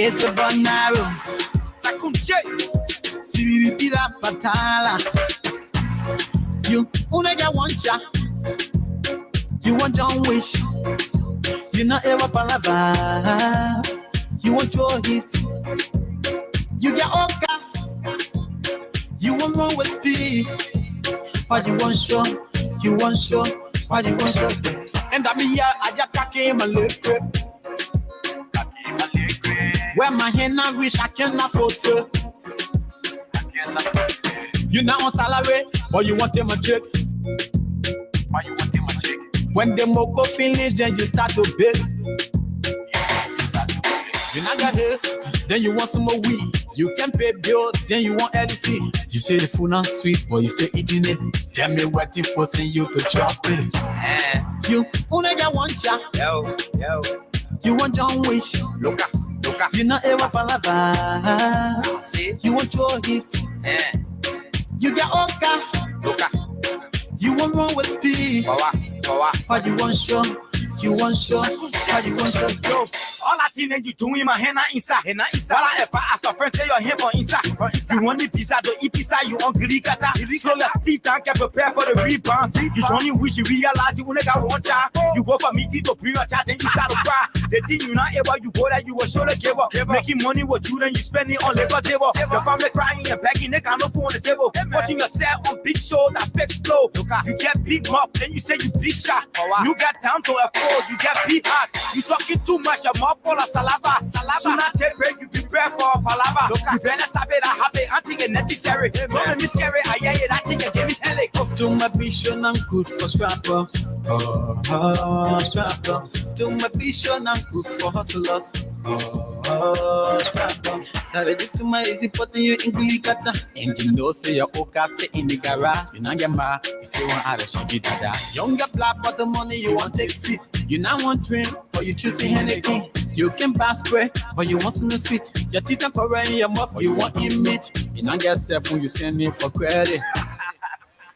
It's a banaro. Takunche. Sibiripira patala. You unega want ya. You want John Wish. You not ever palava. You want choice. You get Oka. You want wrong with speed. What you want show? You want show? What you want show? And I mean, yeah, I just came a little. Where my hand not reach, I cannot force it. You not on salary, or you want them a check? Why you want them a check? When the moko finish, then you start to bid. You not got here, then you want some more weed. You can pay bills, then you want LC. You say the food not sweet, but you still eating it. Tell me what you forcing you to chop it. You unega want ya. Yo. You want John Wish. Look. You not ever palava. You want choice. You get Oka. You want wrong with speed. What you want show? You want show? What you want show? Yo. All I think you doing my hand inside. While I ever ask a friend, tell your hand for inside. You want the pizza, don't eat pizza, you hungry kata. Slow your speed and get prepared for the rebounds. You only wish you realize you only got one child. You go for meeting to bring your child, then you start to cry. The thing you not able, you go that you will show the give up. Making money with you, then you spend it on labor table. Your family crying and begging, they can't no food on the table. Putting yourself on big show, that fake flow. You get big mouth, then you say you big shot. You got time to afford, you get big heart. You talking too much, your mouth full of salava. Soon I take break, you prepare for a palava. You better stop it, I have it, I think it's necessary. Don't make me scary, I hear it, I think it give me headache. To my vision, I'm good for strapper. Strapper. To my vision, I'm good for hustlers. Strapper. That to my easy putting you in Glikata. And you know, say your Oka stay in the garage. You not get mad, you still want out of she dada. Younger black, but the money you want take seat. You not want drink, or you choosing anything. You can buy square, but you want some sweet. Your teeth are correct in your mouth, or you want in meat. You not get self when you send me for credit.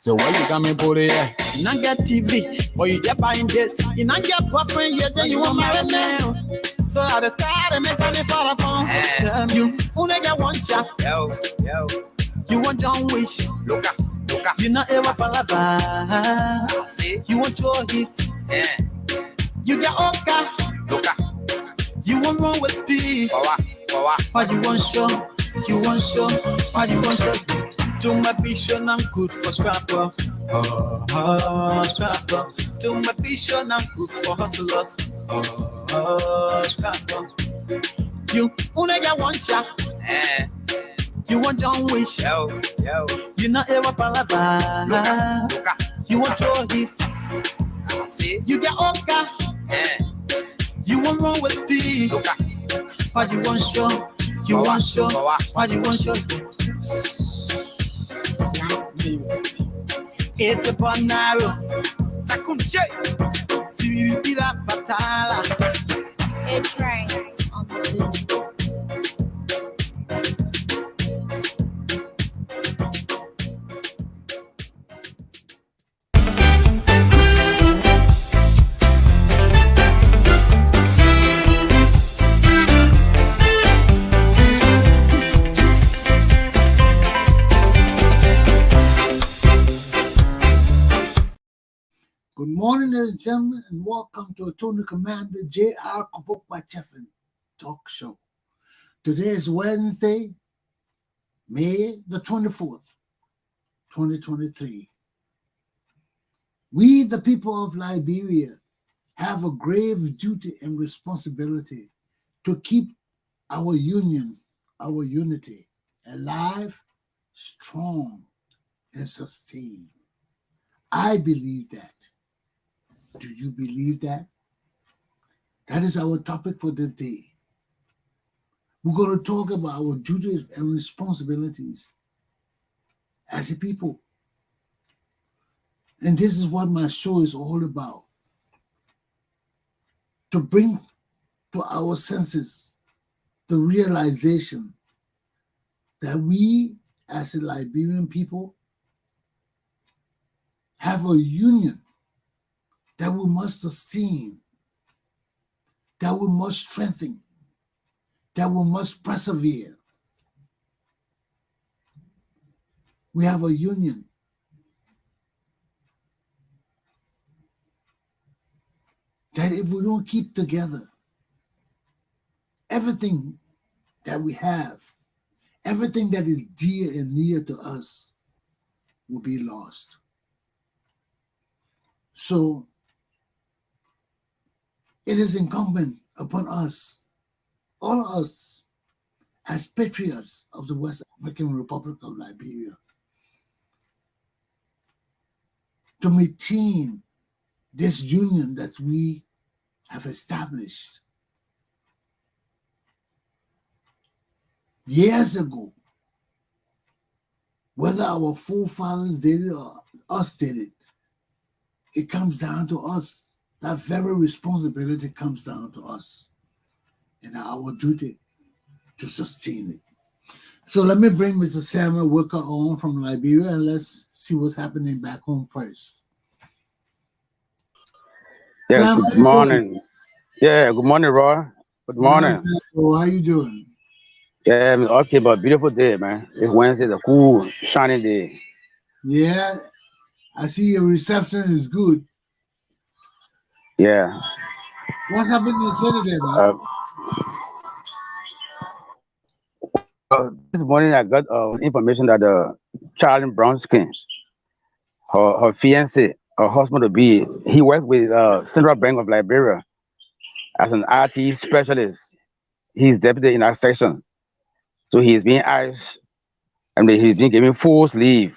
So why you got me booty there? You not get TV, but you get buying this. You not get boyfriend yet, then you want married now. So I just gotta make me fall upon. You unega want ya. Yo. You want John Wish. Look. You not ever palava. You want choice. You get Oka. Look. You want wrong with speed. What you want show? You want show? What you want show? To my vision, I'm good for scrapper. Scrapper. To my vision, I'm good for hustlers. Scrapper. You unega want ya. You want John Wish. Yo. You not ever palava. You want choice. You get Oka. You want wrong with speed. What you want show? You want show? What you want show? It's a banaro. Takunche. Sibiripira patala. It rains on the beat. Good morning, ladies and gentlemen, and welcome to Attorney Commander J.R. Glapohkpa Chesson talk show. Today is Wednesday, May the 24th, 2023. We, the people of Liberia, have a grave duty and responsibility to keep our union, our unity, alive, strong, and sustained. I believe that. Do you believe that? That is our topic for the day. We're going to talk about our duties and responsibilities as a people. And this is what my show is all about. To bring to our senses the realization that we as a Liberian people have a union that we must sustain, that we must strengthen, that we must persevere. We have a union. That if we don't keep together, everything that we have, everything that is dear and near to us will be lost. So it is incumbent upon us, all of us, as patriots of the West African Republic of Liberia, to maintain this union that we have established. Years ago, whether our forefathers did it or us did it, it comes down to us. That very responsibility comes down to us and our duty to sustain it. So let me bring Mr. Samuel Walker on from Liberia and let's see what's happening back home first. Yeah, Sam, how good you doing? morning. Yeah, good morning, Roy. Good morning. How you doing? Yeah, I'm okay, but beautiful day, man. It's Wednesday, the cool, shining day. Yeah, I see your reception is good. Yeah. What's happening in Saturday, man? This morning I got information that Charlie Brown skin, her fiance, her husband to be, he worked with Central Bank of Liberia as an IT specialist. He's deputy in that section. So he's being asked, and he's been given full leave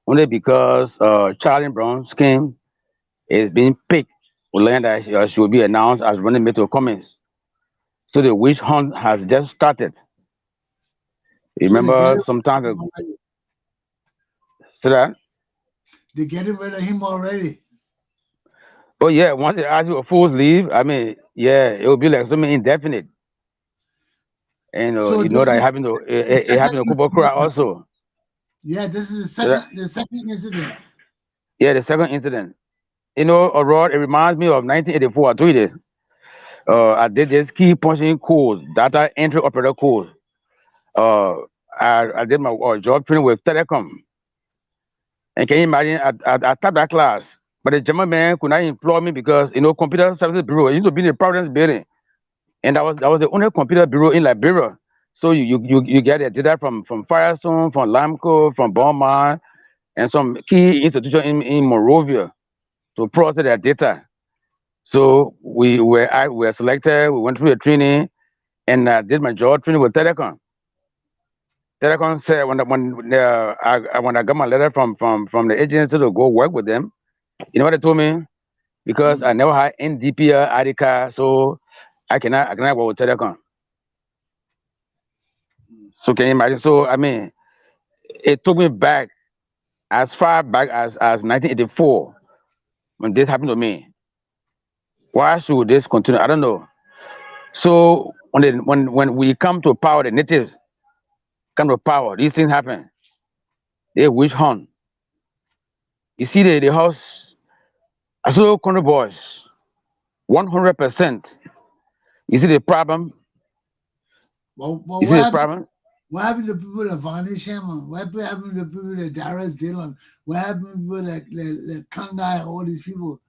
only because Charlie Brown skin is being picked with land that she will be announced as running mate to Cummins. So the witch hunt has just started. So they get Remember him sometimes ago, already. so that They getting rid of him already. oh yeah, once they ask you for full leave, I mean, yeah, it will be like something indefinite. And So you know this that is the it second happened to Kubo Kura incident. also. Yeah, this is So that, the second incident. yeah, the second incident. You know, Aurora, it reminds me of 1984. I told you this. I did this key punching course, data entry operator course. Uh, I did my job training with Telecom. And can you imagine, I taught that class, but the German man could not employ me because, you know, computer services bureau, it used to be in the Providence building. And that was the only computer bureau in Liberia. So you get the data from Firestone, from Lamco, from Beaumont, and some key institution in Monrovia to process their data. So we were selected, we went through the training, and I did my job training with Telecom. Telecom said when I got my letter from the agency to go work with them, you know what they told me? Because I never had NDPR ID card, so I cannot work with Telecom. So can you imagine? So I mean, it took me back as far back as 1984 when this happened to me. Why should this continue? I don't know. So when we come to power, the natives come to power, these things happen. They witch hunt. You see the house, I saw country boys, 100%. You see the problem? Well, You see the problem? what happened to people like Vonnie Sherman? What happened to people like Darius Dillon? What happened to people like Kangai, all these people?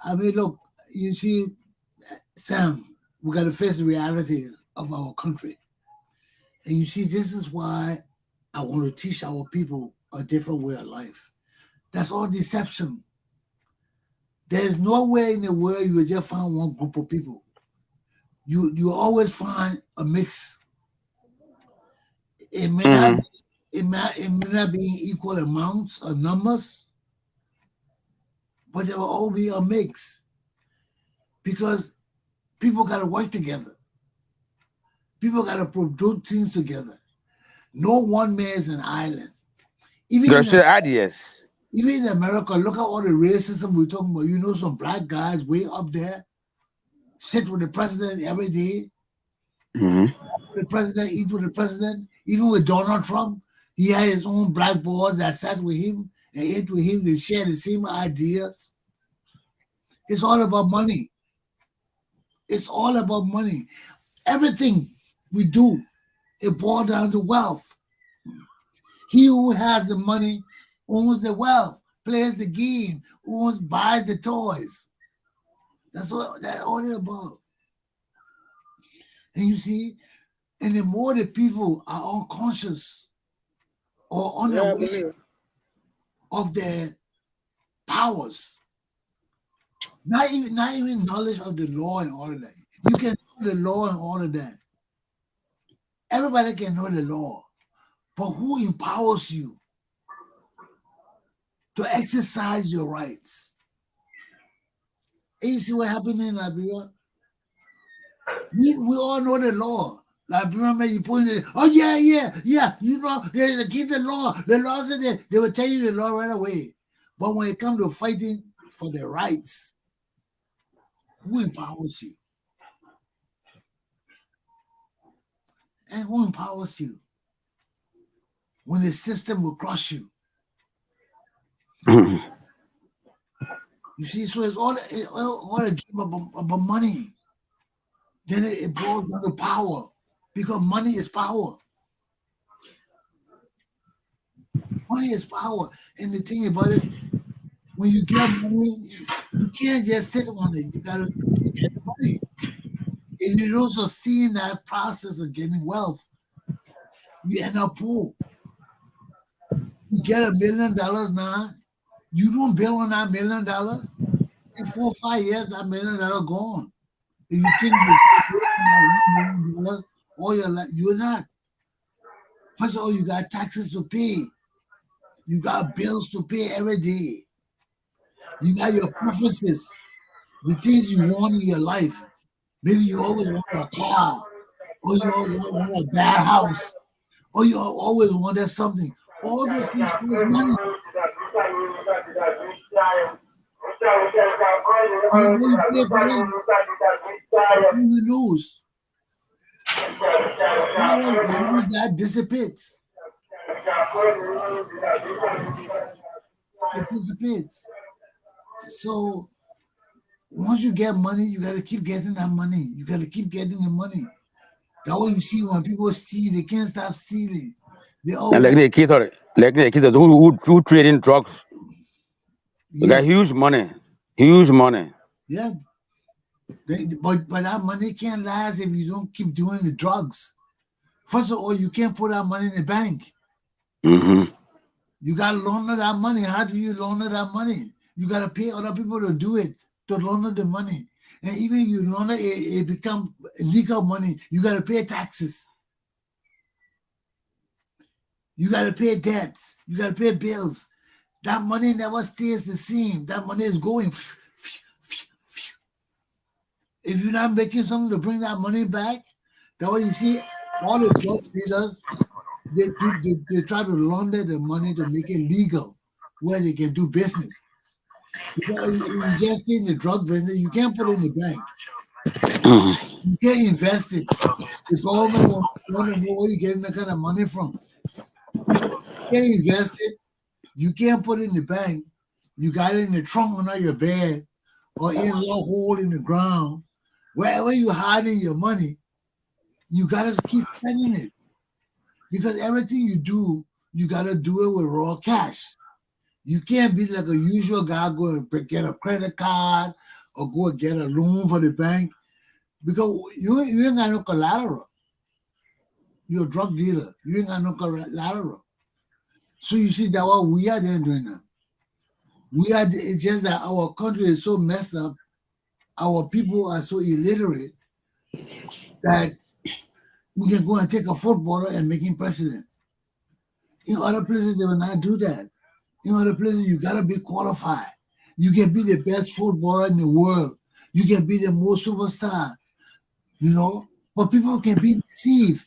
I mean, look, you see, Sam, we got to face the reality of our country. And you see, this is why I want to teach our people a different way of life. That's all deception. There's nowhere in the world you will just find one group of people. You always find a mix. It may not Mhm. it may not be in equal amounts or numbers, but there will all be a mix because people got to work together. People got to produce things together. No one man is an island. Even There in share ideas. Even in America, look at all the racism we're talking about. You know, some black guys way up there sit with the president every day. Hmm. The president eat with the president. Even with Donald Trump, he had his own black boys that sat with him and ate with him. They share the same ideas. It's all about money. It's all about money. Everything We do. It boils down to wealth. He who has the money owns the wealth, plays the game, buys the toys. That's what that all about. And you see, and the more the people are unconscious or unaware of their powers, not even knowledge of the law and all of that. You can know the law and all of that. Everybody can know the law, but who empowers you to exercise your rights? And you see what happened in Liberia? We all know the law. Liberia, man, you put it. Oh yeah. You know, they keep the law. The law said they will tell you the law right away. But when it comes to fighting for the rights, who empowers you? And who empowers you? When the system will crush you. You see, so it's all a game about money. Then it boils down to power, because money is power. Money is power. And the thing about it, when you get money, you can't just sit on it. You gotta get money. If you don't sustain that process of getting wealth, you end up poor. You get $1 million now, you don't build on that $1 million. In 4 or 5 years, that $1 million gone. If you think you're all your life, you're not. First of all, you got taxes to pay. You got bills to pay every day. You got your preferences, the things you want in your life. Maybe you always want a car, or you always want a bad house, or you always wanted something. All those things cost money. You pay for them, you lose. That dissipates. It dissipates. So once you get money, you got to keep getting that money. You got to keep getting the money. That's what you see when people steal. They can't stop stealing. They always, like the kids who trade in drugs. They got huge money. Yeah. But that money can't last if you don't keep doing the drugs. First of all, you can't put that money in the bank. You got to launder that money. How do you launder that money? You got to pay other people to do it, to launder the money. And even you launder it become legal money. You got to pay taxes. You got to pay debts. You got to pay bills. That money never stays the same. That money is going. If you're not making something to bring that money back, that's why you see all the drug dealers, they try to launder the money to make it legal where they can do business. Because if you just stay in the drug business, you can't put it in the bank. You can't invest it. The government want to know where you're getting that kind of money from. You can't invest it. You can't put it in the bank. You got it in the trunk under your bed or in a hole in the ground. Wherever you're hiding your money, you got to keep spending it. Because everything you do, you got to do it with raw cash. You can't be like a usual guy go and get a credit card or go and get a loan for the bank because you ain't got no collateral. You're a drug dealer. You ain't got no collateral. So you see that what we are then doing now. It's just that our country is so messed up. Our people are so illiterate that we can go and take a footballer and make him president. In other places, they will not do that. In other places, you got to be qualified. You can be the best footballer in the world. You can be the most superstar, but people can be deceived.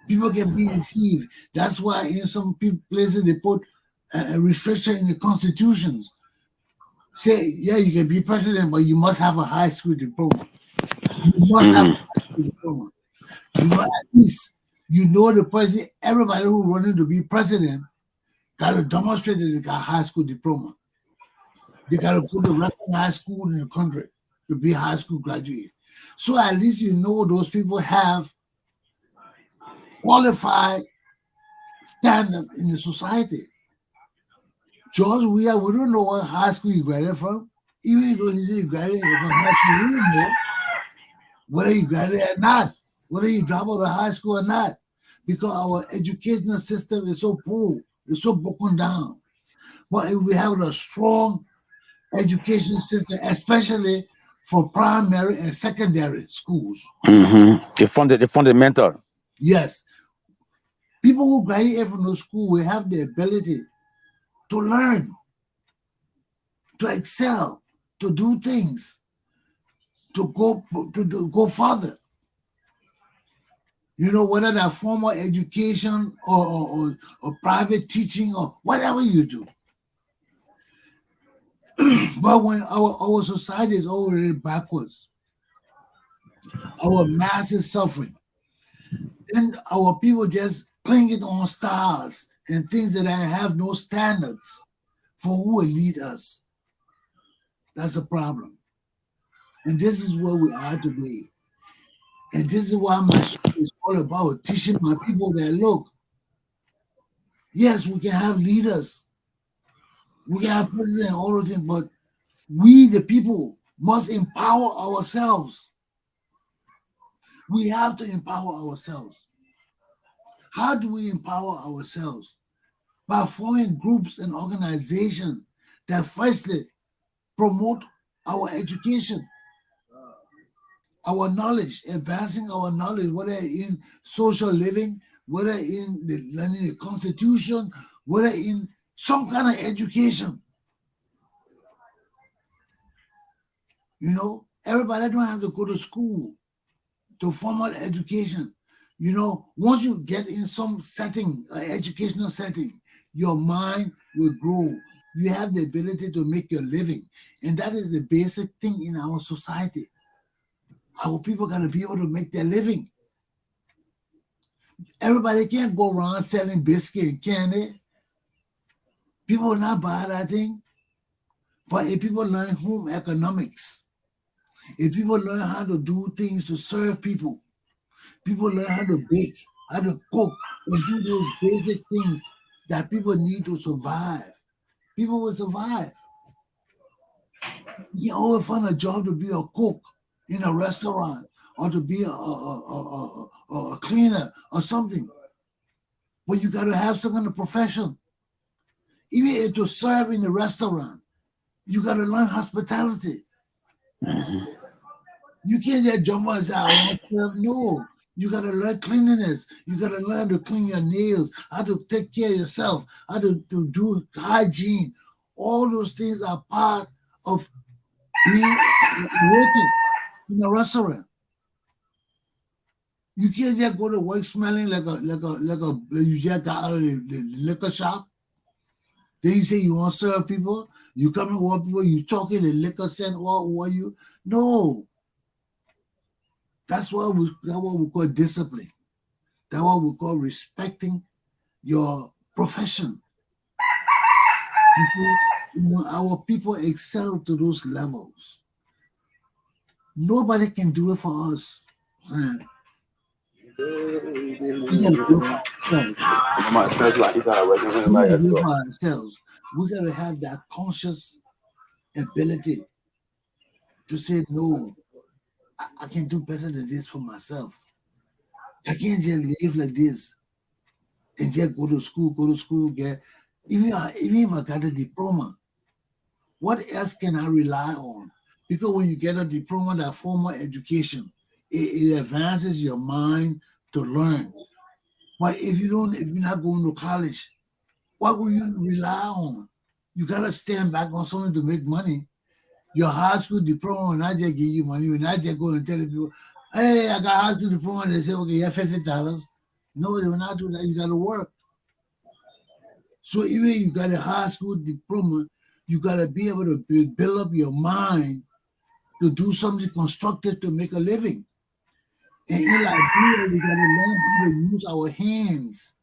People can be deceived. That's why in some places they put a restriction in the constitutions. Say, yeah, you can be president, but you must have a high school diploma. You must have a high school diploma. At least the president, everybody who running to be president got to demonstrate that they got a high school diploma. They got to go to recognized school in the country to be a high school graduate. So at least you know those people have qualified standards in the society. George, we don't know what high school you graduated from. Even though he said you graduated from high school, we don't know whether you graduated or not, whether you drop out of high school or not, because our educational system is so poor, it's so broken down. But if we have a strong education system, especially for primary and secondary schools, The fundamental. yes, people who graduate from those schools will have the ability to learn, to excel, to do things, to go further. You know, whether that formal education or private teaching or whatever you do. But when our society is already backwards, our mass is suffering, then our people just clinging on stars and things that have no standards for who will lead us. That's a problem. And this is where we are today. And this is why my show is all about teaching my people that, look, yes, we can have leaders, we can have president, all of them, but we, the people, must empower ourselves. We have to empower ourselves. How do we empower ourselves? By forming groups and organizations that firstly promote our education, our knowledge, advancing our knowledge, whether in social living, whether in learning the Constitution, whether in some kind of education. You know, everybody don't have to go to school, to formal education. You know, once you get in some setting, educational setting, your mind will grow. You have the ability to make your living. And that is the basic thing in our society. Our people got to be able to make their living. Everybody can't go around selling biscuit, can they? People will not buy that thing. But if people learn home economics, if people learn how to do things to serve people, people learn how to bake, how to cook, and do those basic things that people need to survive, people will survive. You can always find a job to be a cook in a restaurant or to be a cleaner or something. But you got to have some kind of profession. Even if to serve in a restaurant, you got to learn hospitality. You can't just jump on and say, I want to serve. No. You got to learn cleanliness. You got to learn to clean your nails, how to take care of yourself, how to do hygiene. All those things are part of being working in a restaurant. You can't just go to work smelling like you just got out of the liquor shop. Then you say you want to serve people. You come and work people. You talking the liquor scent all over you. No. That's what we call discipline. That's what we call respecting your profession. Our people excel to those levels. Nobody can do it for us. We gotta do it for ourselves. We gotta have that conscious ability to say, no, I can do better than this for myself. I can't just live like this and just go to school, get even if I got a diploma, what else can I rely on? Because when you get a diploma, that formal education, it advances your mind to learn. But if you're not going to college, what will you rely on? You gotta stand back on something to make money. Your high school diploma will not just give you money. You will not just go and tell people, hey, I got high school diploma. And they say, okay, you have $50. No, they will not do that. You got to work. So even if you got a high school diploma, you got to be able to build up your mind to do something constructive to make a living. And in Liberia, we got to learn how to use our hands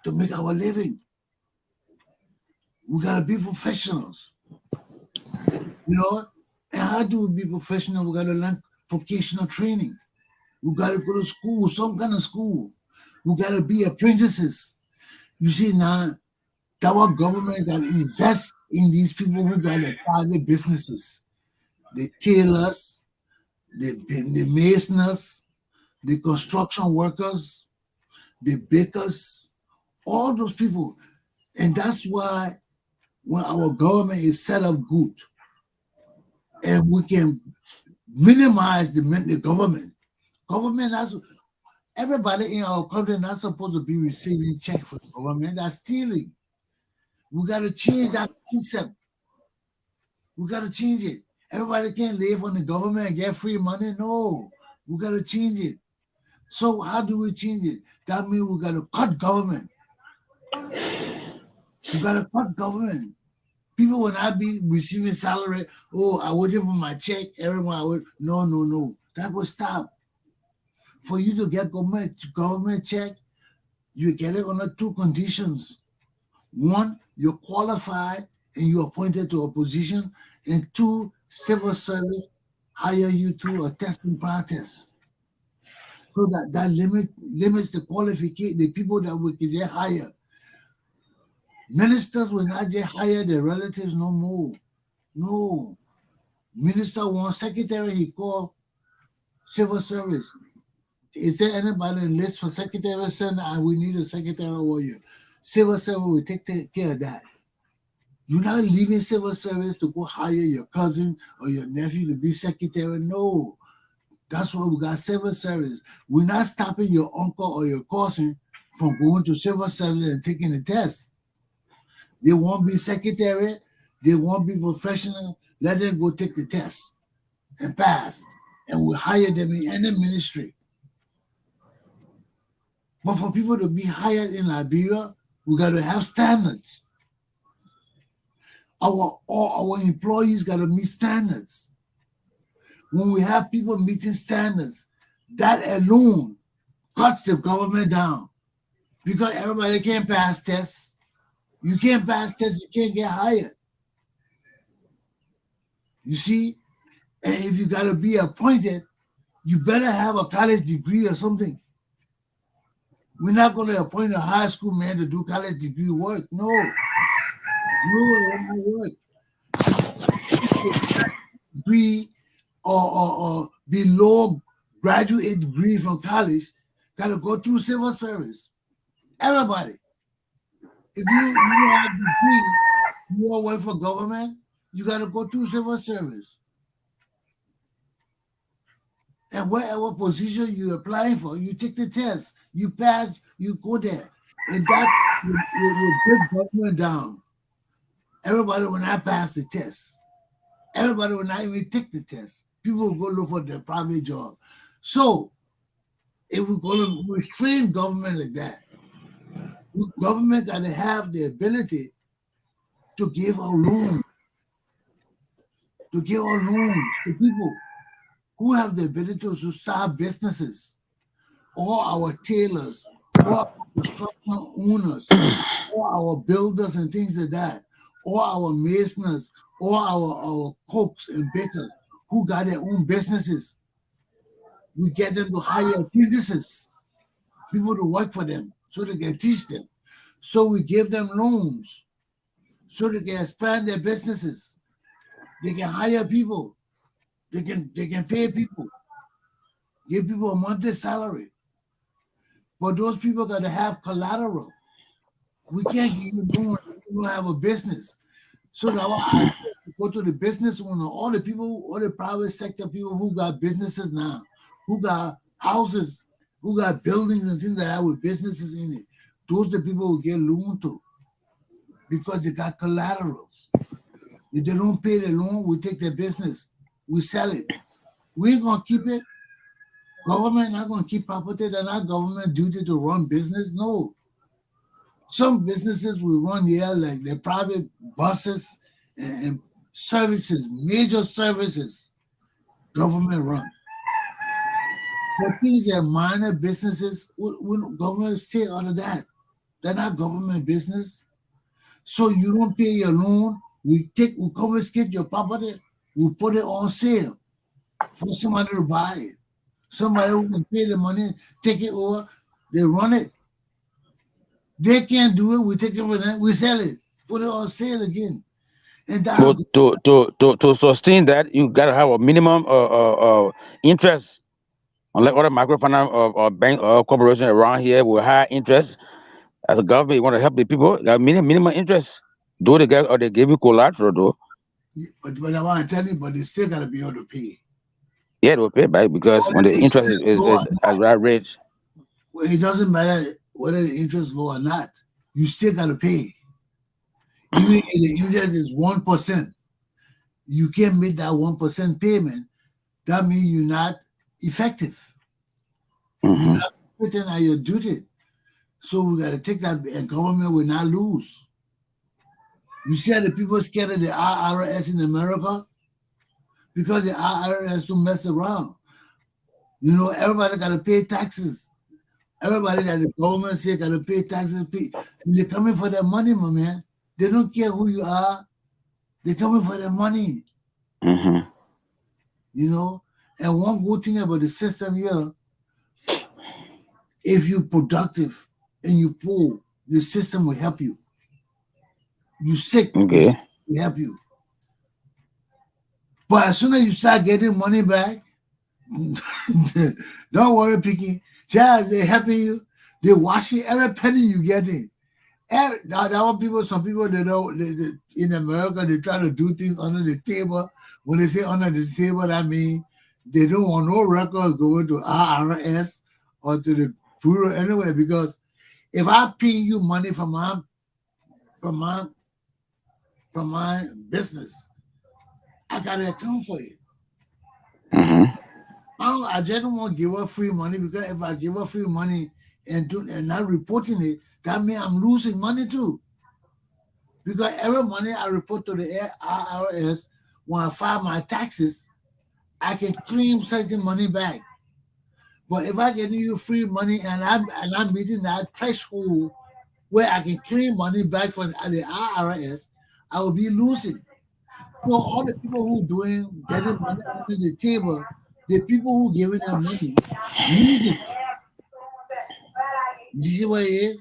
to make our living. We got to be professionals. You know, and how do we be professional? We got to learn vocational training. We got to go to school, some kind of school. We got to be apprentices. You see now, our government got to invest in these people who got their private businesses. The tailors, the masons, the construction workers, the bakers, all those people. And that's why when our government is set up good and we can minimize the government. Government has everybody in our country not supposed to be receiving check from the government. That's stealing. We got to change that concept. We got to change it. Everybody can't live on the government and get free money. No, we got to change it. So how do we change it? That means we got to cut government. We got to cut government. People will not be receiving salary. Oh, I waiting for my check. Everyone, no. That will stop. For you to get government check, you get it under two conditions. One, you're qualified and you're appointed to a position. And two, civil service hire you through a testing process. So that limits the qualification, the people that we can just hire. Ministers will not just hire their relatives no more. No. Minister wants secretary, he called civil service. Is there anybody in list for secretary? And we need a secretary over you. Civil service will take care of that. You're not leaving civil service to go hire your cousin or your nephew to be secretary. No. That's why we got civil service. We're not stopping your uncle or your cousin from going to civil service and taking the test. They won't be secretary. They won't be professional. Let them go take the test and pass. And we'll hire them in any ministry. But for people to be hired in Liberia, we got to have standards. All our employees got to meet standards. When we have people meeting standards, that alone cuts the government down. Because everybody can't pass tests. You can't pass tests, you can't get hired. You see? And if you got to be appointed, you better have a college degree or something. We're not going to appoint a high school man to do college degree work. No. It won't work. Degree or below graduate degree from college got to go through civil service. Everybody. If you have a degree, you don't work for government, you got to go through civil service. And whatever position you're applying for, you take the test, you pass, you go there. And that will break government down. Everybody will not pass the test. Everybody will not even take the test. People will go look for their private job. So, if we're going to restrain government like that, government got to have the ability to give out loans. To give out loans to people who have the ability to start businesses. All our tailors, all our construction owners, all our builders and things like that, all our masons, all our cooks and bakers who got their own businesses. We get them to hire apprentices, people to work for them so they can teach them. So we give them loans so they can expand their businesses. They can hire people. They can pay people. Give people a monthly salary. But those people got to have collateral. We can't give you loan if you don't have a business. So now I go to the business owner, all the private sector people who got businesses now, who got houses, who got buildings and things like that with businesses in it. Those are the people who get loaned to because they got collaterals. If they don't pay the loan, we take their business, we sell it. We ain't gonna keep it. Government not gonna keep property. They're not government duty to run business. No. Some businesses we run here, like the private buses and services, major services, government run. But these are minor businesses, government stay out of that. They're not government business. So you don't pay your loan, we confiscate your property, we put it on sale. for somebody to buy it. Somebody who can pay the money, take it over, they run it. They can't do it, we take it from them, we sell it, put it on sale again. And But that to sustain that, you gotta have a minimum interest. Unlike other microfinance or bank or corporation around here with high interest, as a government, you want to help the people, got minimum interest. Do they get or they give you collateral though? but I want to tell you, but they still gotta be able to pay. Yeah, they'll pay back because when the interest Low or is at not, that rate. it doesn't matter whether the interest low or not, you still gotta pay. Even if the interest is 1%, you can't make that 1% payment. That means you're not effective. You're Mm-hmm. not putting on your duty. So we got to take that, and government will not lose. You see how the people scared of the IRS in America? Because the IRS don't mess around. You know, everybody got to pay taxes. Everybody that the government say got to pay taxes. And they're coming for their money, my man. They don't care who you are. They're coming for their money, Mm-hmm. you know. And one good thing about the system here, if you're productive and you poor, the system will help you. You sick, the Okay. system will help you. But as soon as you start getting money back, don't worry, Picky. Just they helping you. They watching every penny you getting. Now people, some people they don't in America they try to do things under the table. When they say under the table, that means they don't want no records going to IRS or to the bureau anyway. Because if I pay you money from my business, I gotta account for it. Mm-hmm. I just don't want to give her free money because if I give her free money and not reporting it, that means I'm losing money too. Because every money I report to the IRS, when I file my taxes, I can claim certain money back. But if I give you free money and I'm meeting that threshold where I can claim money back from the IRS, I will be losing. So all the people who getting money under the table, the people who giving them money losing. You see what it is?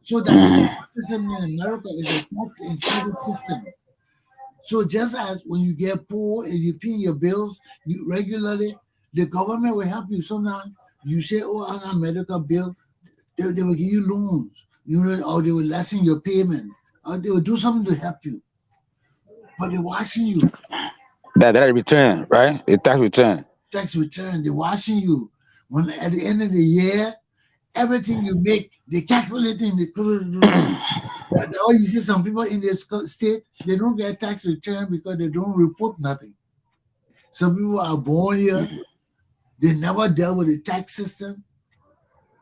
So that's the Mm-hmm. system in America is a tax and credit system. So just as when you get poor and you pay your bills you regularly, the government will help you. Sometimes you say, "Oh, I got a medical bill," they will give you loans, or they will lessen your payment, or they will do something to help you. But they're watching you. That return, right? The tax return. Tax return, they're watching you. When at the end of the year, everything you make, they calculating. That's why you see some people in this state, they don't get tax return because they don't report nothing. Some people are born here, they never dealt with the tax system,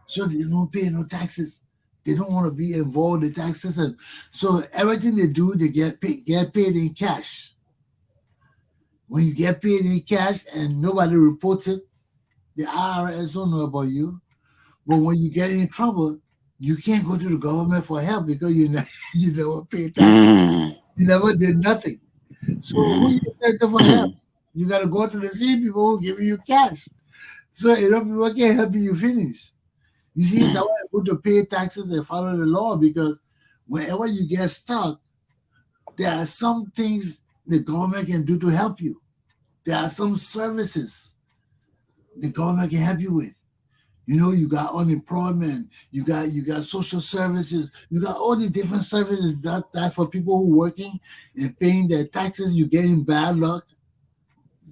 so they don't pay no taxes. They don't want to be involved in the tax system. So everything they do, they get paid in cash. When you get paid in cash and nobody reports it, the IRS don't know about you. But when you get in trouble, you can't go to the government for help because you never pay taxes. Mm-hmm. You never did nothing. So who you expect for help? You gotta go to the same people who give you cash. So people can help you finish. You see, that's why I put to pay taxes and follow the law because whenever you get stuck, there are some things the government can do to help you. There are some services the government can help you with. You got unemployment, you got social services, you got all the different services that for people who working and paying their taxes, you getting bad luck.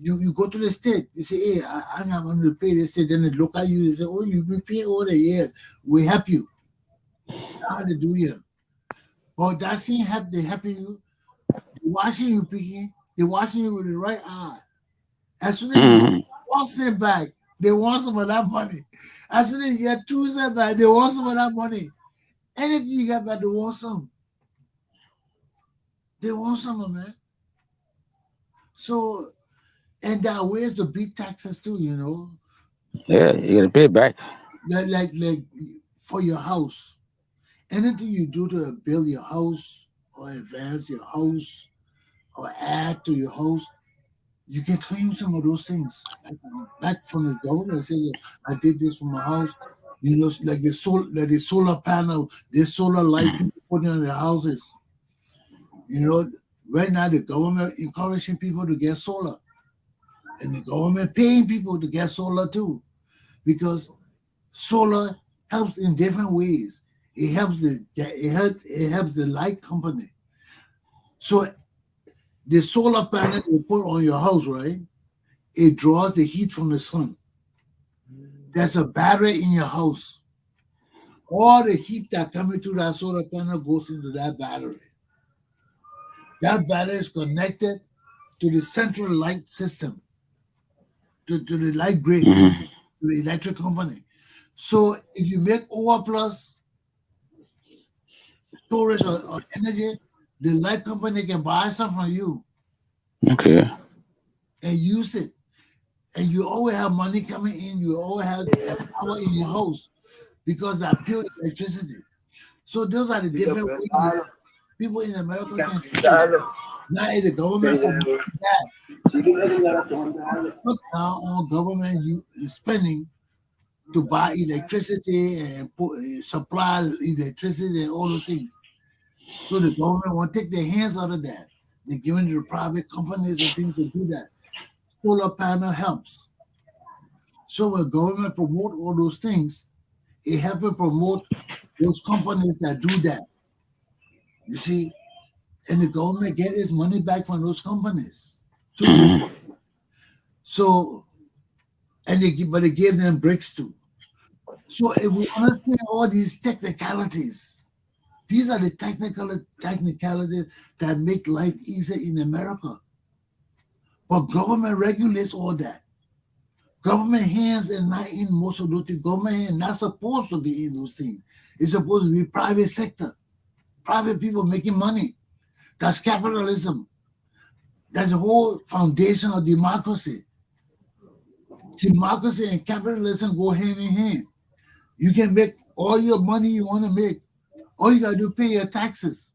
You go to the state, you say, "Hey, I'm going to pay this state." Then they look at you and say, "Oh, you've been paying all the years. We help you." How they do you? But that same help, they helping you. They're watching you, picking. They're watching you with the right eye. As soon as you Mm-hmm. 1 cent back, they want some of that money. As soon as you get 2 cents back, they want some of that money. Anything you get back, they want some. They want some of it. So, and there are ways to beat taxes too. Yeah, you gotta pay back. Like for your house. Anything you do to build your house or advance your house or add to your house, You can claim some of those things back from the government. Say, "Look, I did this for my house." You know, like the solar panel, the solar light people putting on their houses. You know, right now the government encouraging people to get solar, and the government paying people to get solar too, because solar helps in different ways. It helps it helps the light company. So the solar panel you put on your house, right? It draws the heat from the sun. There's a battery in your house. All the heat that coming through that solar panel goes into that battery. That battery is connected to the central light system, to the light grid, to the electric company. So if you make overplus storage or energy, the light company can buy some from you Okay. and use it. And you always have money coming in, you always have power in your house because that pure electricity. So those are the different ways people in America can save. Now if the government promotes that, cut down on government spending to buy electricity and supply electricity and all the things. So the government won't take their hands out of that. They're giving it to private companies and things to do that. Solar panel helps. So when government promote all those things, it helps to promote those companies that do that. You see, and the government get its money back from those companies. So and but they give them bricks too. So if we understand all these technicalities, these are the technicalities that make life easier in America. But government regulates all that. Government hands are not in most of those things. Government hands not supposed to be in those things. It's supposed to be private sector, private people making money. That's capitalism. That's the whole foundation of democracy. Democracy and capitalism go hand in hand. You can make all your money you want to make. All you got to do is pay your taxes.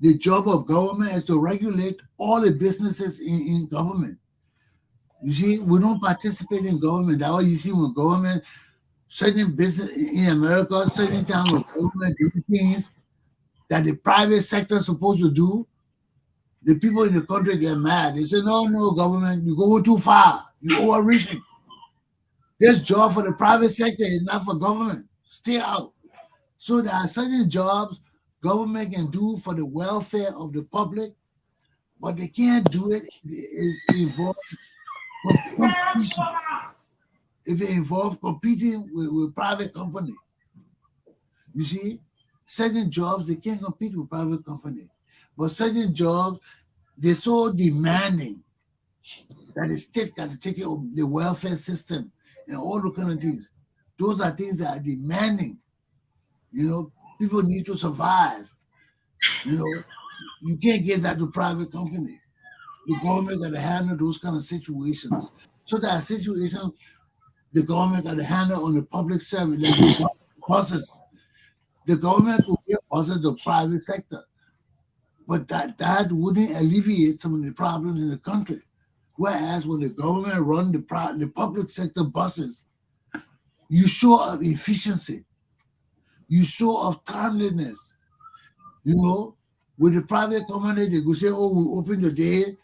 The job of government is to regulate all the businesses in government. You see, we don't participate in government. That's why you see when government, certain business in America, certain time when government do things that the private sector is supposed to do, the people in the country get mad. They say, no, government, you go too far. You overreaching. This job for the private sector is not for government. Stay out. So there are certain jobs government can do for the welfare of the public, but they can't do it if it involves competition. If it involves competing with private company. You see, certain jobs, they can't compete with private company. But certain jobs, they're so demanding that the state got to take care of the welfare system and all the kind of things. Those are things that are demanding. You know, people need to survive. You know, you can't give that to private company. The government got to handle those kind of situations. So that situation, the government got to handle on the public service, like the buses. The government could give buses to private sector, but that wouldn't alleviate some of the problems in the country. Whereas when the government run the public sector buses, you show of efficiency, you show of timeliness. You know, with the private company, they could say, "Oh, we open today,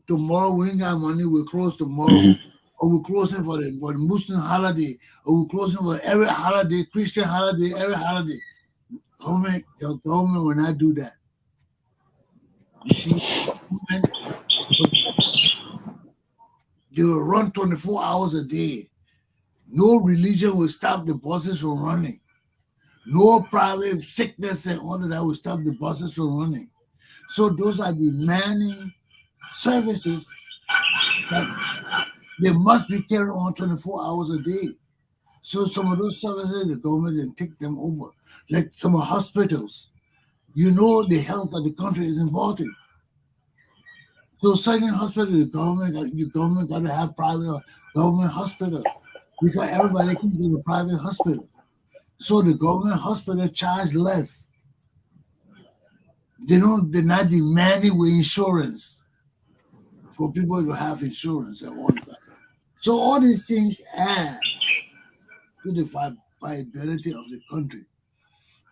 tomorrow we ain't got money, we'll close tomorrow." Or we're closing for the Muslim holiday, or we're closing for every holiday, Christian holiday, every holiday. The government will not do that. You see, they will run 24 hours a day. No religion will stop the buses from running. No private sickness and all of that will stop the buses from running. So those are demanding services that they must be carried on 24 hours a day. So some of those services, the government can take them over. Like some of hospitals. You know the health of the country is important. So certain hospitals, the government got to have private government hospital because everybody can go to private hospital. So the government hospital charge less. They're not demanding with insurance. for people to have insurance and all of that. So all these things add to the viability of the country.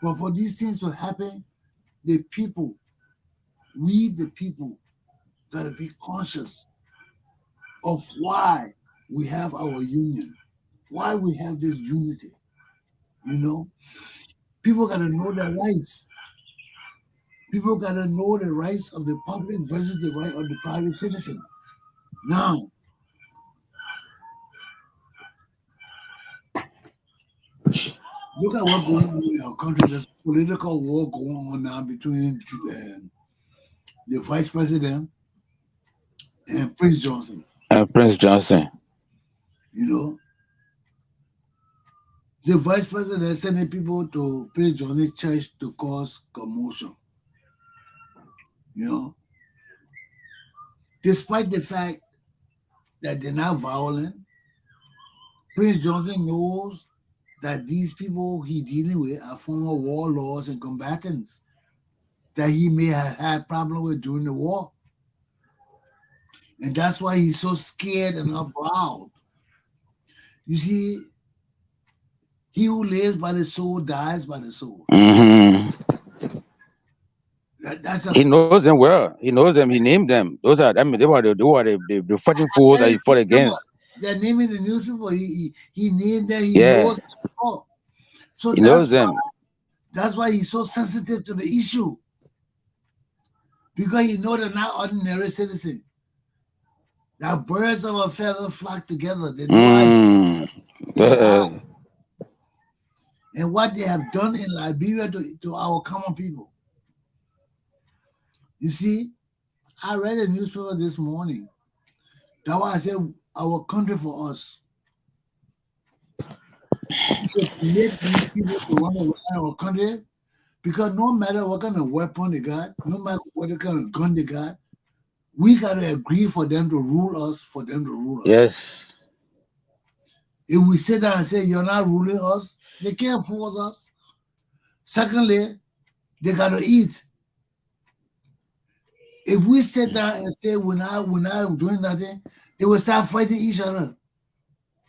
But for these things to happen, the people, we the people, gotta be conscious of why we have our union, why we have this unity. You know, people gotta know their rights. People gotta know the rights of the public versus the right of the private citizen. Now, look at what's going on in our country. There's a political war going on now between the vice president and Prince Johnson. Prince Johnson. You know, the vice president sending people to Prince Johnson's church to cause commotion. You know, despite the fact that they're not violent, Prince Johnson knows that these people he dealing with are former warlords and combatants that he may have had problem with during the war. And that's why he's so scared and abroad. You see, he who lives by the sword dies by the sword. He knows them well. He knows them. He named them. Those are, I mean, they were the fighting fools that he fought against. They're naming the newspaper. He named them. He Yeah. knows them all. So He knows them. That's why he's so sensitive to the issue. Because he knows they're not ordinary citizens. That birds of a feather flock together. They know how and what they have done in Liberia to our common people. You see, I read a newspaper this morning. That's why I said our country for us. To make these people to run around our country, because no matter what kind of weapon they got, no matter what kind of gun they got, we gotta agree for them to rule us, for them to rule us. Yes. If we sit down and say you're not ruling us, they can't force us. Secondly, they gotta eat. If we sit down and say we're not doing nothing, they will start fighting each other.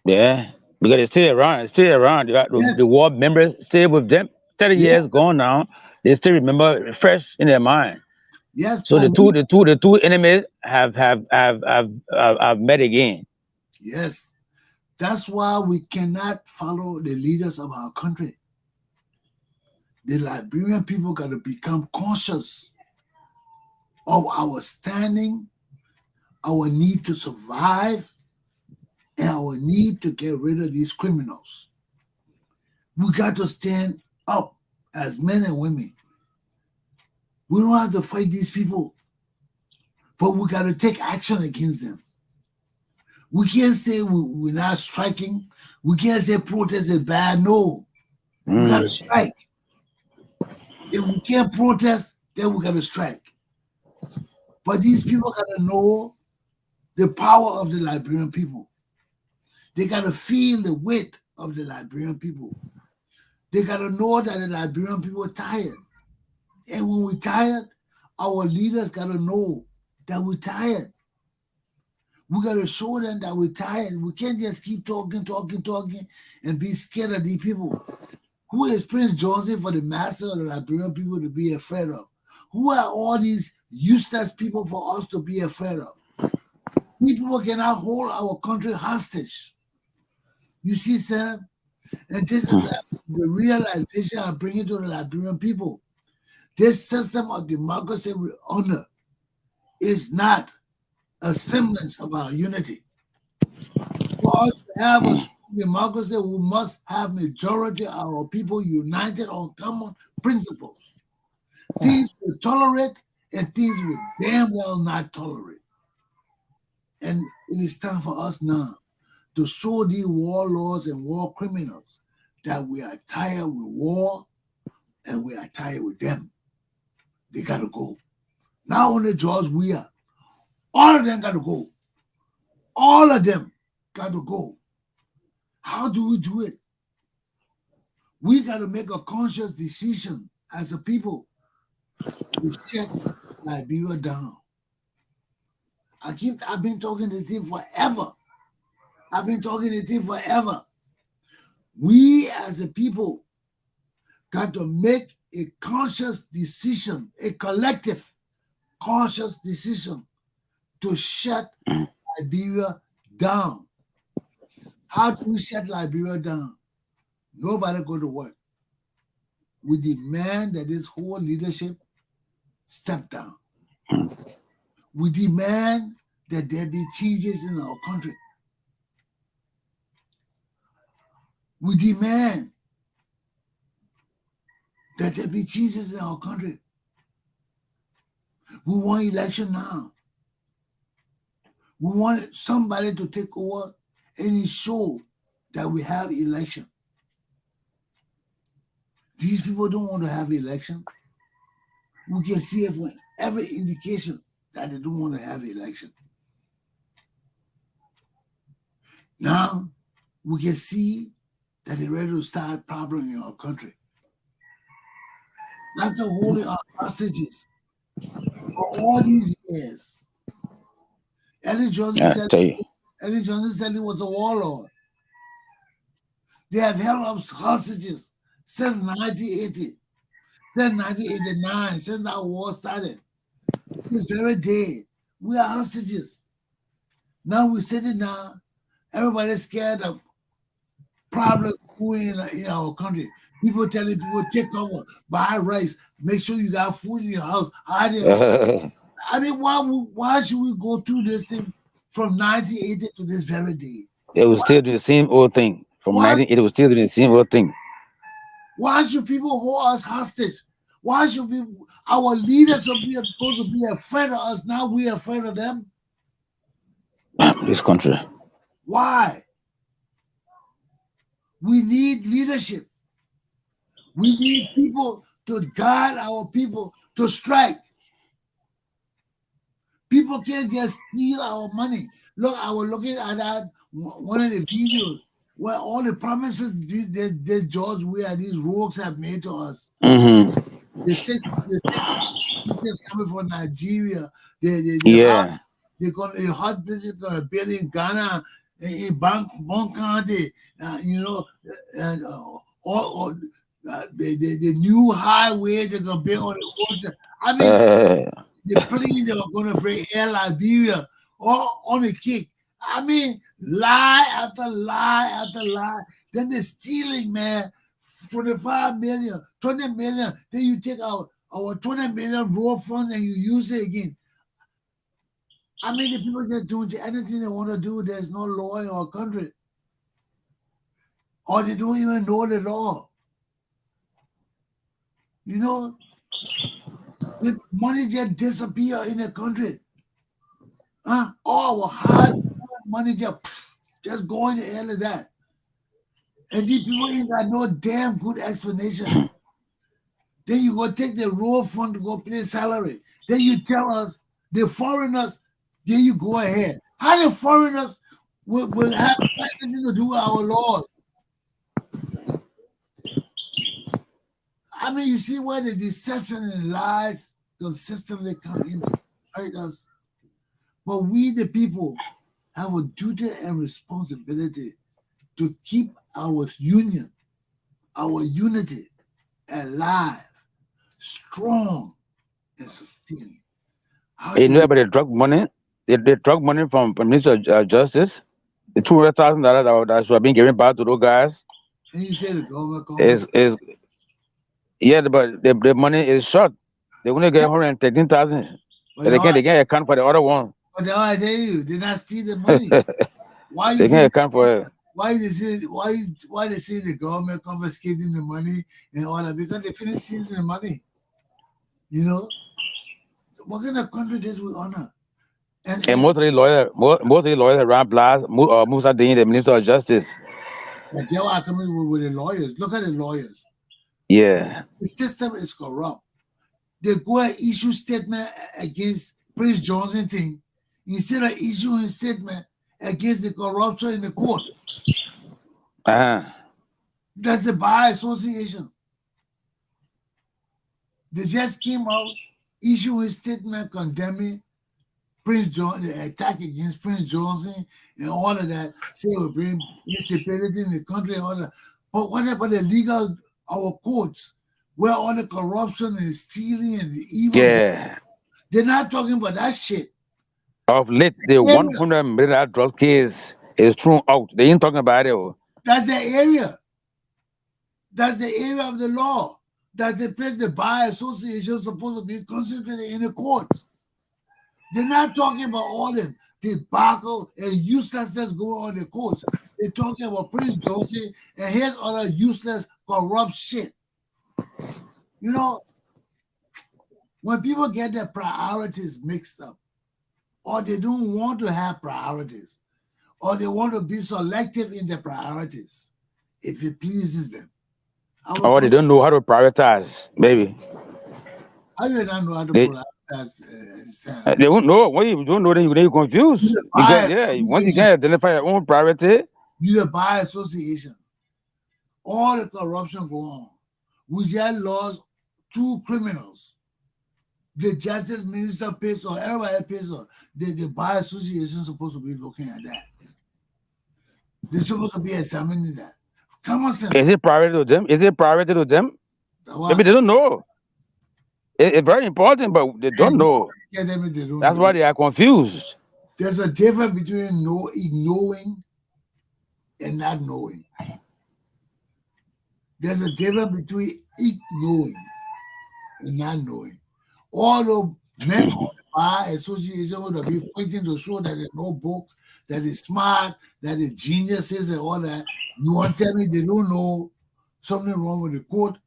Yeah. Because they stay around. The war members stay with them. 30 years gone now. They still remember fresh in their mind. Yes. So the two enemies have met again. Yes. That's why we cannot follow the leaders of our country. The Liberian people got to become conscious of our standing, our need to survive, and our need to get rid of these criminals. We got to stand up as men and women. We don't have to fight these people, but we got to take action against them. We can't say we're not striking. We can't say protest is bad. No, we got to strike. If we can't protest, then we got to strike. But these people got to know the power of the Liberian people. They got to feel the weight of the Liberian people. They got to know that the Liberian people are tired. And when we're tired, our leaders got to know that we're tired. We got to show them that we're tired. We can't just keep talking, and be scared of these people. Who is Prince Johnson for the masses of the Liberian people to be afraid of? Who are all these useless people for us to be afraid of? These people cannot hold our country hostage. You see, Sam? And this is the realization I'm bringing to the Liberian people. This system of democracy we honor is not a semblance of our unity. For us to have a strong democracy, we must have majority of our people united on common principles. Things we tolerate and things we damn well not tolerate. And it is time for us now to show these warlords and war criminals that we are tired with war and we are tired with them. They got to go. Not only George Weah, all of them got to go. All of them got to go. How do we do it? We got to make a conscious decision as a people to shut Liberia down. I've been talking to him forever. I've been talking to him forever. We as a people got to make a conscious decision, a collective conscious decision to shut Liberia down. How do we shut Liberia down? Nobody go to work. We demand that this whole leadership step down. We demand that there be changes in our country. We demand that there be changes in our country. We want election now. We want somebody to take over and ensure that we have election. These people don't want to have election. We can see it from every indication that they don't want to have election. Now, we can see that they're ready to start problem in our country. After holding our hostages for all these years, Ellen Johnson said he was a warlord. They have held up hostages since 1980, since 1989, since that war started. This very day, we are hostages. Now we're sitting down, everybody's scared of problems in our country. People telling people, take over, buy rice, make sure you got food in your house. I mean, why should we go through this thing from 1980 to this very day? It was still the same old thing. From 1980, it was still the same old thing. Why should people hold us hostage? Why should our leaders be supposed to be afraid of us? Now we're afraid of them. This country. Why? We need leadership. We need people to guide our people to strike. People can't just steal our money. Look, I was looking at that one of the videos where all the promises the George Weah, these rogues have made to us. Mm-hmm. The six teachers coming from Nigeria, the hot business gonna build in Ghana, in Bon County, and all the new highway they're gonna build on the ocean. I mean, the plane they were gonna bring Air Liberia all on the kick. I mean, lie after lie after lie. Then they're stealing, man. 25 million, 20 million. Then you take our 20 million road funds and you use it again. I mean, the people just doing anything they want to do. There's no law in our country. Or they don't even know the law. You know, the money just disappear in the country. All our hard money just going to hell of that. And these people ain't got no damn good explanation. Then you go take the road fund to go pay salary. Then you tell us the foreigners, then you go ahead. How the foreigners will have anything to do with our laws? I mean, you see where the deception and lies consistently come in to hurt us. But we, the people, have a duty and responsibility to keep our union, our unity alive, strong, and sustained. You know about the drug money? The drug money from Minister of Justice, the $200,000 that should have been given back to those guys. And you say the government but the money is short. They only get 113,000. They can't account for the other one. But now I tell you, they not steal the money. Why they can't account for it? Why they say the government confiscating the money and all that? Because they finished stealing the money. You know, what kind of country this we honor? And most of the lawyers around Blas, Musa Dini, the Minister of Justice. But they are coming with the lawyers. Look at the lawyers. Yeah. The system is corrupt. They go and issue statement against Prince Johnson thing instead of issuing a statement against the corruption in the court. That's the Bar Association. They just came out issuing a statement condemning Prince John, the attack against Prince Johnson and all of that, say it will bring instability in the country and all that. But what about the legal, our courts, where all the corruption and stealing and the evil? Yeah. They're not talking about that shit. Of late, the $100 million drug case is thrown out. They ain't talking about it. That's the area. That's the area of the law. That's the place the bar association is supposed to be concentrated in the courts. They're not talking about all the debacle and uselessness going on in the courts. They're talking about Prince Johnson and his other useless, corrupt shit. You know, when people get their priorities mixed up, or they don't want to have priorities, or they want to be selective in their priorities, if it pleases them. Or they don't know how to prioritize, maybe. How do you not know how to They- prioritize? They won't know. When you don't know, then you're confused. Because, once you can identify your own priority, You the bar association. All the corruption go on. We just lost 2 criminals. The justice minister pays or everybody pays or the bar association is supposed to be looking at that. They're supposed to be examining that. Common sense. is it priority to them? Is it priority to them? Why? Maybe they don't know. It's very important, but they don't know. Yeah, they don't That's know. why they are confused. There's a difference between knowing and not knowing. There's a difference between knowing and not knowing. All the men on the bar association would be fighting to show that they know book, that they're smart, that they're geniuses and all that. You want to tell me they don't know something wrong with the court?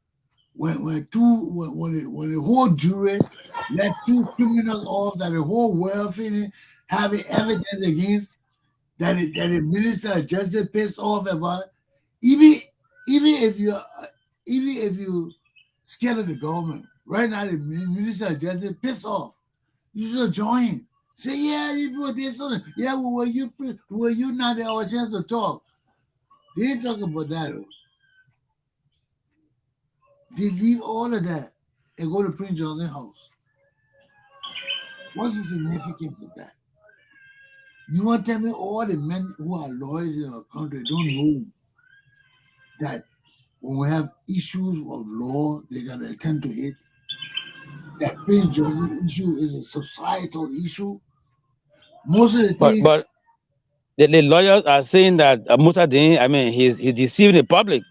When the whole jury let 2 criminals off that the whole world feeling having evidence against that the minister of justice pissed off about, even if you scared of the government, right now the minister of justice pissed off. You should join. Say, yeah, you put this on. Yeah, well, you not have a chance to talk. They ain't talking about that though. They leave all of that and go to Prince Johnson's house. What's the significance of that? You want to tell me all the men who are lawyers in our country don't know that when we have issues of law, they got to attend to it? That Prince Johnson's issue is a societal issue. Most of the things... But the lawyers are saying that Mossadegh, he's deceiving the public.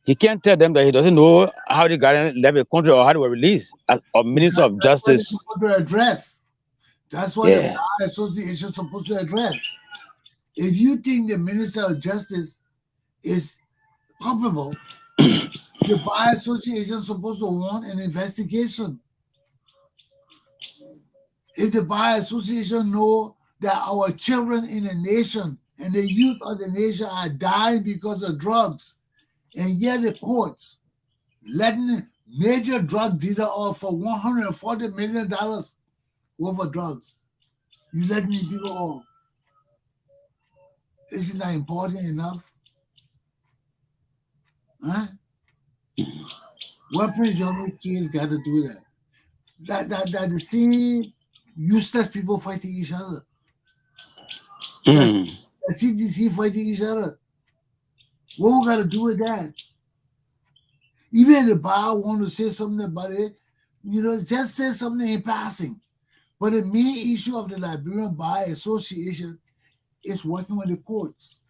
He can't tell them that he doesn't know how the guy left the country or how they were released as a minister of justice. That's what to address. That's what the Bar Association is supposed to address. If you think the minister of justice is culpable, the Bar Association is supposed to want an investigation. If the Bar Association know that our children in the nation and the youth of the nation are dying because of drugs, and yet the courts letting major drug dealer off for $140 million worth of drugs, you letting these people off. Isn't that important enough? Huh? What Prince Johnson case got to do with that? That the same useless people fighting each other. The CDC fighting each other. What we got to do with that? Even if the bar want to say something about it, just say something in passing. But the main issue of the Liberian Bar Association is working with the courts,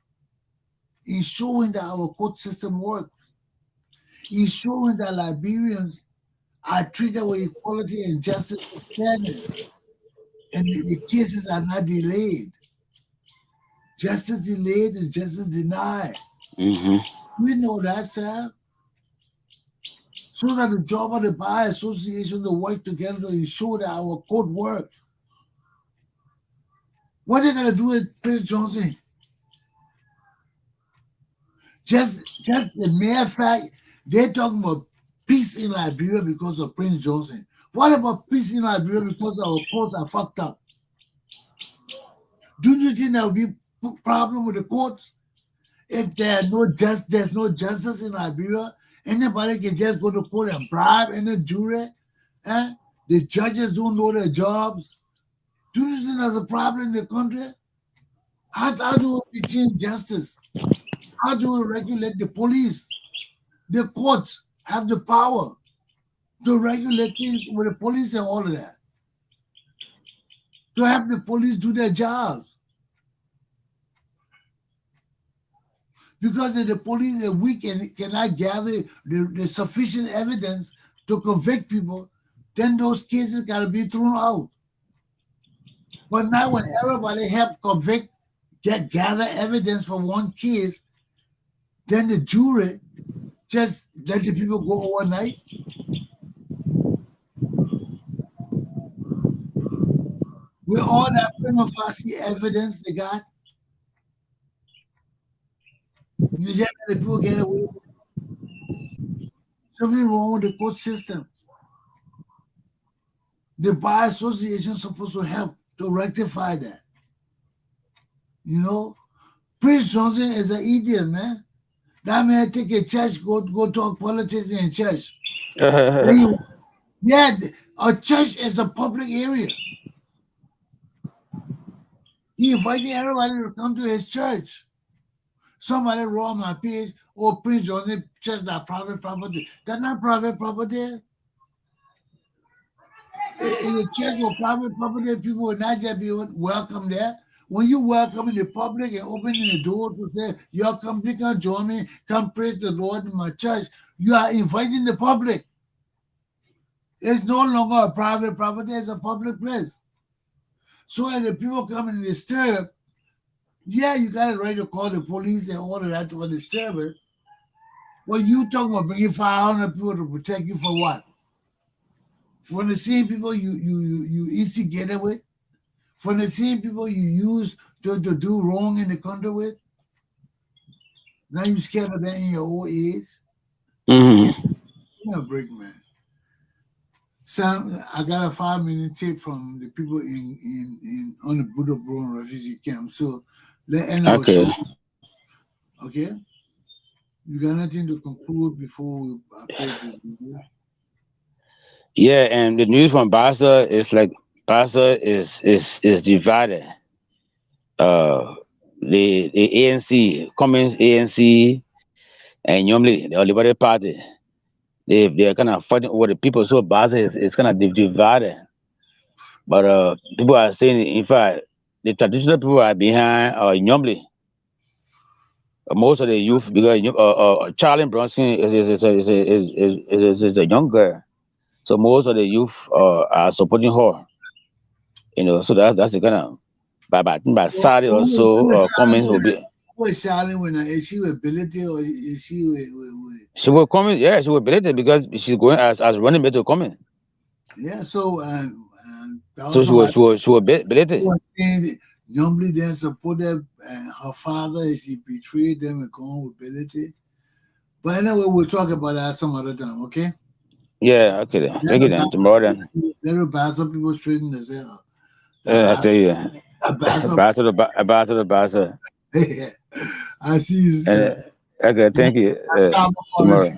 ensuring that our court system works, ensuring that Liberians are treated with equality and justice and fairness, and the cases are not delayed. Justice delayed is justice denied. We know that, sir. So that the job of the Bar Association to work together to ensure that our court works. What are they going to do with Prince Johnson? Just the mere fact they're talking about peace in Liberia because of Prince Johnson. What about peace in Liberia because our courts are fucked up? Do you think there will be a problem with the courts? If there's no justice in Liberia, anybody can just go to court and bribe any jury. The judges don't know their jobs. Do you corruption as a problem in the country? How do we change justice? How do we regulate the police? The courts have the power to regulate things with the police and all of that. To have the police do their jobs. Because if the police, if we cannot gather the sufficient evidence to convict people, then those cases got to be thrown out. But now when everybody help convict, gather evidence for one case, then the jury just let the people go overnight. With all that prima facie evidence they got, you just let the people get away with it. Something wrong with the court system. The Bar Association is supposed to help to rectify that. You know, Prince Johnson is an idiot, man. That man take a church, go talk politics in a church. Yeah, a church is a public area. He invited everybody to come to his church. Somebody wrote on my page, oh, Prince Johnson church that private property. That's not private property. In the church with private property, people will not just be welcome there. When you welcome in the public and opening the door to say, y'all come join me, come praise the Lord in my church, you are inviting the public. It's no longer a private property, it's a public place. So if the people come and disturb, yeah, you got a right to call the police and all of that for disturbance. Well, you talking about bringing 500 people to protect you for what? From the same people you instigated with? From the same people you use to do wrong in the country with? Now you scared of that in your old age? Give me a break, man. Sam, I got a 5-minute tape from the people on the Buddha Brown refugee camp. So let's end our show. Okay? You got nothing to conclude before we play this video? Yeah, and the news from Barca is like Barca is divided. The ANC, Communist ANC, and normally the Liberia Party, they're kind of fighting over the people. So Barca is kind of divided. But people are saying, in fact, the traditional people are behind normally. Most of the youth, because Charlie Bronson is a young girl, so most of the youth are supporting her. You know, so that's the kind of by Saturday or so comments will be. What's Charlie when is she with ability or is she with She will comment, yeah, she will believe it because she's going as running mate to comment. Yeah, so So she will believe it. was saying that normally they supported her father and she betrayed them and gone with ability. But anyway, we'll talk about that some other time, okay? Yeah, okay then. Thank you then. Tomorrow then. Little bad some people straighten themselves. I tell you. Basa. I see you. Okay, thank you. Tomorrow.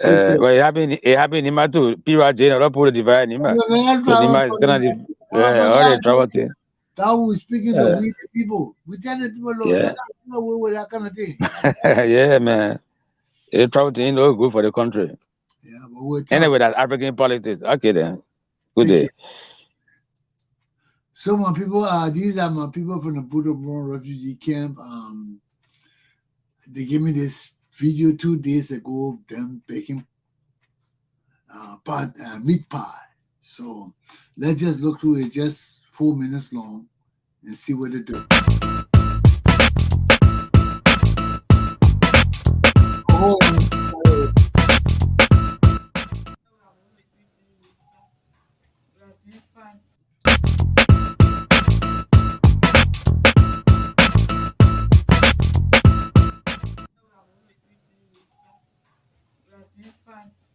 Well, it happened in my too. People general put a divide in my. Nima is gonna all the trouble thing. That was speaking to we the people. We tell the people, look, let us know with that kind of thing. Yeah, man. It's trouble thing no good for the country. Yeah, but we're talking. Anyway, that's African politics. Okay then. Good day. So my people, these are my people from the Buddha Brown refugee camp. They gave me this video 2 days ago of them baking meat pie. So let's just look through it, just 4 minutes long, and see what they do.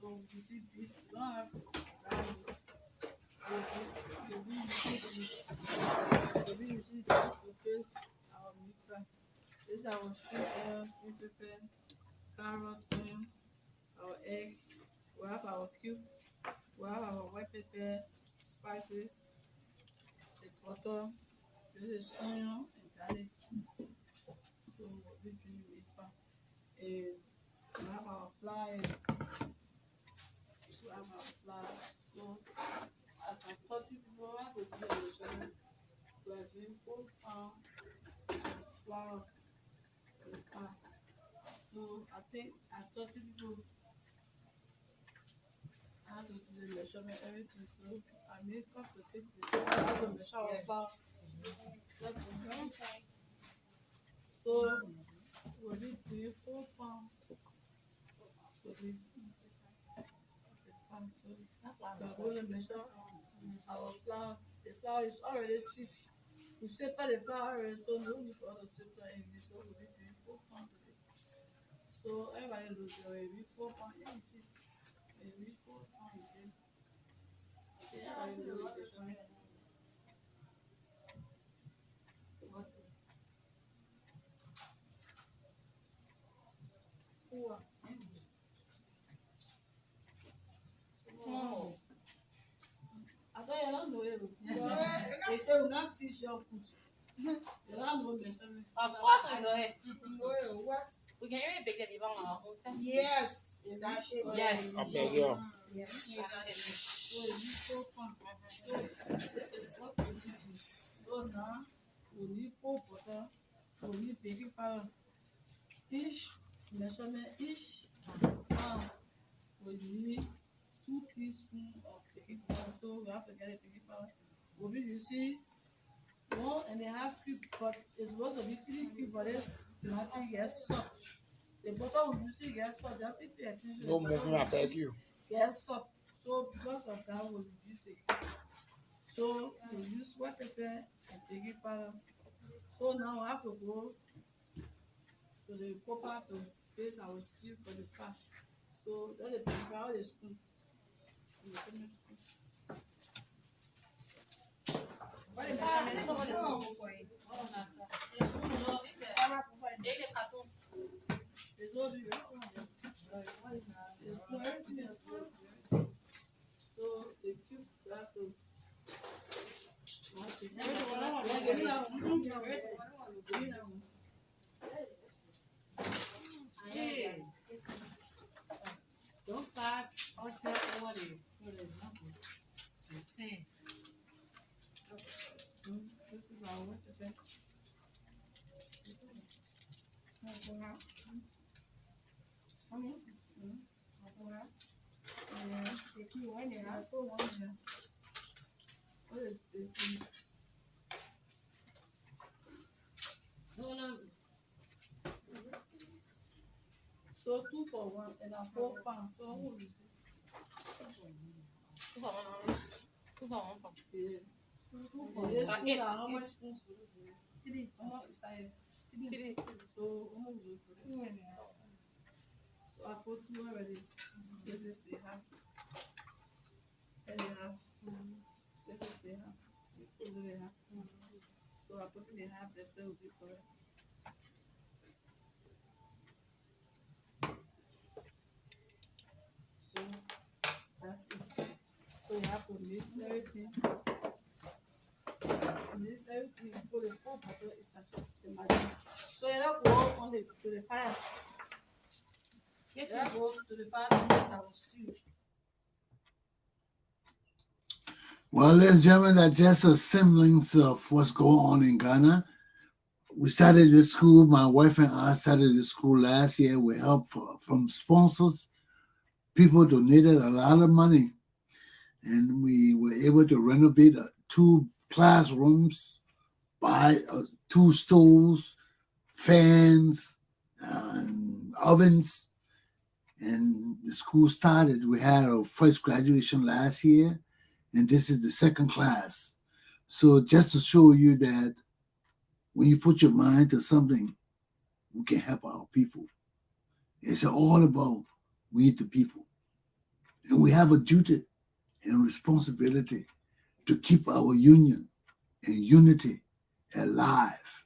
So you see this, you don't have that meat. Maybe you see the face our meat pie. This is our sweet pepper, carrot, our egg. We have our cube. We have our white pepper, spices, the butter, this is onion and garlic. So we drink with pan. And we have our flour. We have our flour. So as I'm 30 people, I have to do the measurement. We are doing 4 pounds of flour for the pan. So I think at 30 people, I have to do the measurement, everything. So I make up to take the I have to measure our flour. That's okay. So we'll be doing 4 pounds. We'll be the pan. So we're going to measure our flour. The flour is already sift. We sifted the flour already, so no need for us to sift it in this. So we'll be doing 4 pounds today. So everybody knows there will be 4 pounds. It will be 4 pounds again. Everybody knows the measurement. I thought you don't know it. They say we not teach your food. You don't know measurement. Of course we know it. What? We can even bake the liver on our own self. Yes. That's it. Yes. Okay, yeah. Yes. So it's 4 pounds. So this is what we do. So now we need 4 butter. We need baking powder. Each measurement, each pound, we need 2 teaspoons of baking powder. So we have to get a baking powder. We'll be using 1.5 cube, but it's supposed to be 3 cubes, but it's not to get soft. The butter will usually get soft. You have to pay attention. No moving, I beg you. Get soft. So because of that, we'll reduce it. So we use white pepper and baking powder. So now we have to go to the copper to place our stew for the pan. So that's the baking powder, the spoon. And the same spoon. What the measurement? Someone is looking for it. Take the cartoon. There's no big the spoon, everything is good. So the cube you have to Don't pass or try over the same. This is our white pepper. So 2 for 1 and a 4 pounds. So who is it? 2 for 1. 2 for 1. Yeah. This spoon, how much spoons will it be? 3. How much is that? 3. So how much will it be? 2 and a half. So I put 2 already. This is the half. And the half. This is the half. We put the half. So I put the half. That's will be correct. So that's it. So you have to mix everything. Mix everything. Put the 4 butter inside the magic. So you don't go on to the fire. You don't go to the fire and mix our stew. Well, ladies and gentlemen, that's just a semblance of what's going on in Ghana. We started this school, my wife and I started this school last year with help from sponsors. People donated a lot of money, and we were able to renovate 2 classrooms, buy 2 stoves, fans, and ovens, and the school started. We had our first graduation last year, and this is the 2nd class. So just to show you that when you put your mind to something, we can help our people. It's all about we the people. And we have a duty and responsibility to keep our union and unity alive,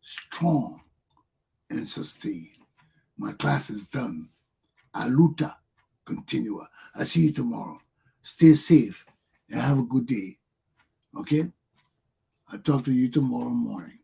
strong, and sustained. My class is done. Aluta continua. I see you tomorrow. Stay safe and have a good day. Okay? I'll talk to you tomorrow morning.